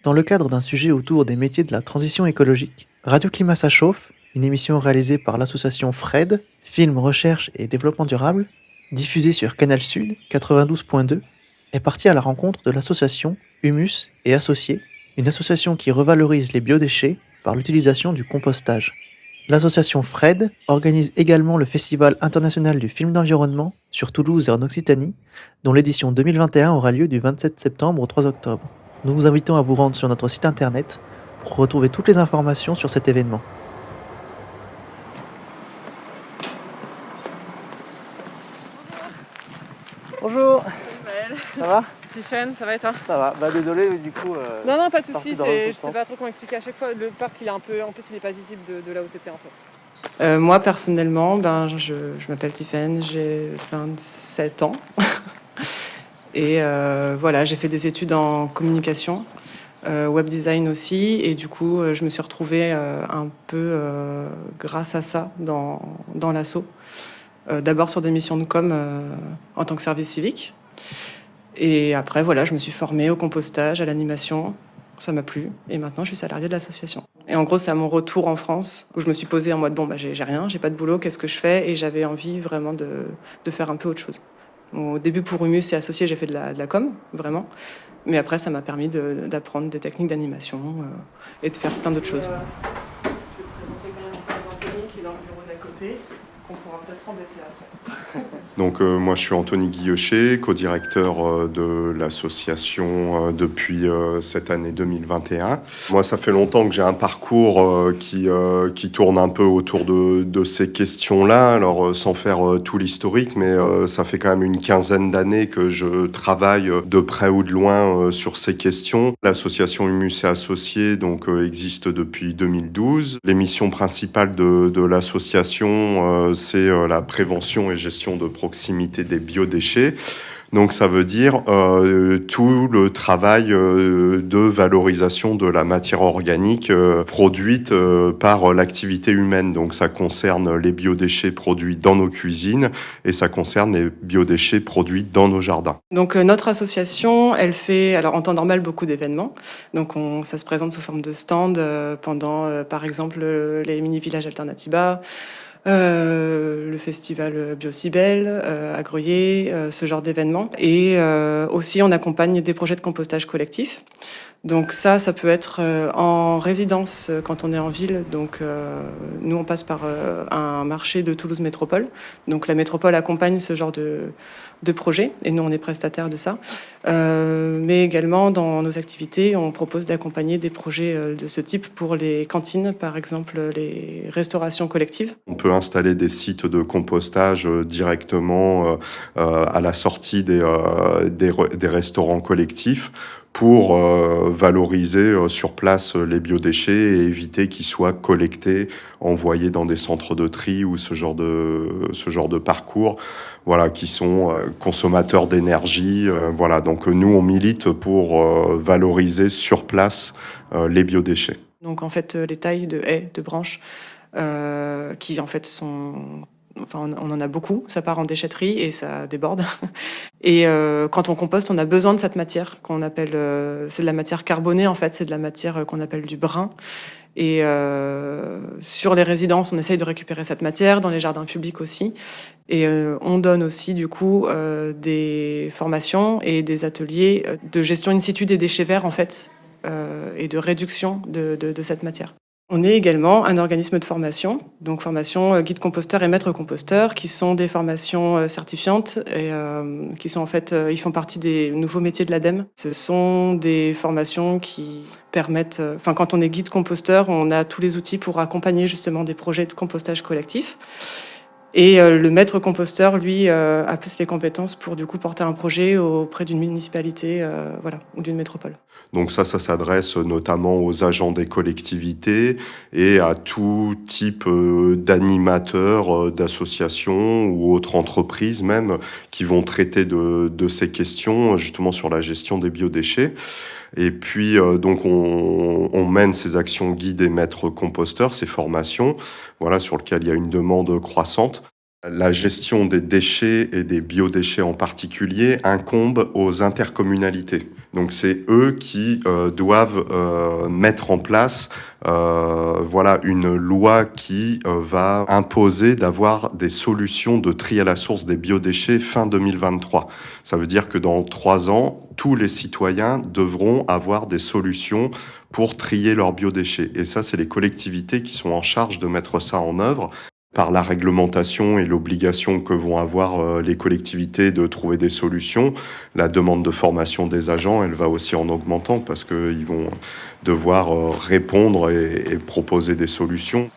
Dans le cadre d'un sujet autour des métiers de la transition écologique, Radio Climat ça chauffe, une émission réalisée par l'association FRED, Film, Recherche et Développement Durable, diffusée sur Canal Sud 92.2, est partie à la rencontre de l'association Humus et Associés, une association qui revalorise les biodéchets par l'utilisation du compostage. L'association FRED organise également le Festival international du film d'environnement sur Toulouse et en Occitanie, dont l'édition 2021 aura lieu du 27 septembre au 3 octobre. Nous vous invitons à vous rendre sur notre site internet pour retrouver toutes les informations sur cet événement. Bonjour, Salut Maëlle, ça va? Tiffen, ça va et toi? Ça va, désolé du coup... Non, pas de soucis, parti dans l'autre je sais sens. pas trop comment expliquer à chaque fois. Le parc, il est un peu, en plus, il n'est pas visible de là où t'étais en fait. Moi, personnellement, je m'appelle Tiffen, j'ai 27 ans. Et voilà, j'ai fait des études en communication, web design aussi. Et du coup, je me suis retrouvée un peu grâce à ça dans l'asso. D'abord sur des missions de com en tant que service civique. Et après, voilà, je me suis formée au compostage, à l'animation. Ça m'a plu. Et maintenant, je suis salariée de l'association. Et en gros, c'est à mon retour en France où je me suis posée en mode, j'ai rien, j'ai pas de boulot, qu'est-ce que je fais? Et j'avais envie vraiment de faire un peu autre chose. Au début, pour Humus et Associés, j'ai fait de la com, vraiment. Mais après, ça m'a permis d'apprendre des techniques d'animation et de faire plein d'autres choses. Je vais te présenter quand même Anthony qui est dans le bureau d'à côté, qu'on pourra peut-être embêter après. Donc moi je suis Anthony Guillochet, co-directeur de l'association depuis cette année 2021. Moi ça fait longtemps que j'ai un parcours qui tourne un peu autour de ces questions-là, alors sans faire tout l'historique, mais ça fait quand même une quinzaine d'années que je travaille de près ou de loin sur ces questions. L'association Humus et Associés donc, existe depuis 2012. Les missions principales de l'association, c'est la prévention et gestion de proximité des biodéchets. Donc ça veut dire tout le travail de valorisation de la matière organique produite par l'activité humaine. Donc ça concerne les biodéchets produits dans nos cuisines et ça concerne les biodéchets produits dans nos jardins. Donc notre association, elle fait, alors en temps normal, beaucoup d'événements. Donc ça se présente sous forme de stand pendant, par exemple, les mini-villages Alternatiba, le festival Biocibel, à Gruyère, ce genre d'événements. Et aussi, on accompagne des projets de compostage collectif. Donc ça peut être en résidence quand on est en ville. Donc nous, on passe par un marché de Toulouse Métropole. Donc la métropole accompagne ce genre de projet et nous, on est prestataire de ça. Mais également, dans nos activités, on propose d'accompagner des projets de ce type pour les cantines, par exemple les restaurations collectives. On peut installer des sites de compostage directement à la sortie des restaurants collectifs pour valoriser sur place les biodéchets et éviter qu'ils soient collectés, envoyés dans des centres de tri ou ce genre de parcours, voilà, qui sont consommateurs d'énergie. Voilà, donc nous, on milite pour valoriser sur place les biodéchets. Donc en fait, les tailles de haies, de branches, qui en fait sont... Enfin, on en a beaucoup, ça part en déchetterie et ça déborde. Et quand on composte, on a besoin de cette matière qu'on appelle... c'est de la matière carbonée, en fait, c'est de la matière qu'on appelle du brun. Et sur les résidences, on essaye de récupérer cette matière, dans les jardins publics aussi. Et on donne aussi, du coup, des formations et des ateliers de gestion in situ des déchets verts, en fait, et de réduction de cette matière. On est également un organisme de formation, donc formation guide composteur et maître composteur, qui sont des formations certifiantes et qui sont en fait, ils font partie des nouveaux métiers de l'ADEME. Ce sont des formations qui permettent, quand on est guide composteur, on a tous les outils pour accompagner justement des projets de compostage collectif. Et le maître composteur, lui, a plus les compétences pour du coup porter un projet auprès d'une municipalité, ou d'une métropole. Donc ça s'adresse notamment aux agents des collectivités et à tout type d'animateurs, d'associations ou autres entreprises même qui vont traiter de ces questions justement sur la gestion des biodéchets. Et puis, donc, on mène ces actions guides et maîtres composteurs, ces formations, voilà, sur lesquelles il y a une demande croissante. La gestion des déchets et des biodéchets en particulier incombe aux intercommunalités. Donc c'est eux qui doivent mettre en place une loi qui va imposer d'avoir des solutions de tri à la source des biodéchets fin 2023. Ça veut dire que dans 3 ans, tous les citoyens devront avoir des solutions pour trier leurs biodéchets. Et ça, c'est les collectivités qui sont en charge de mettre ça en œuvre par la réglementation et l'obligation que vont avoir les collectivités de trouver des solutions. La demande de formation des agents, elle va aussi en augmentant parce qu'ils vont devoir répondre et proposer des solutions.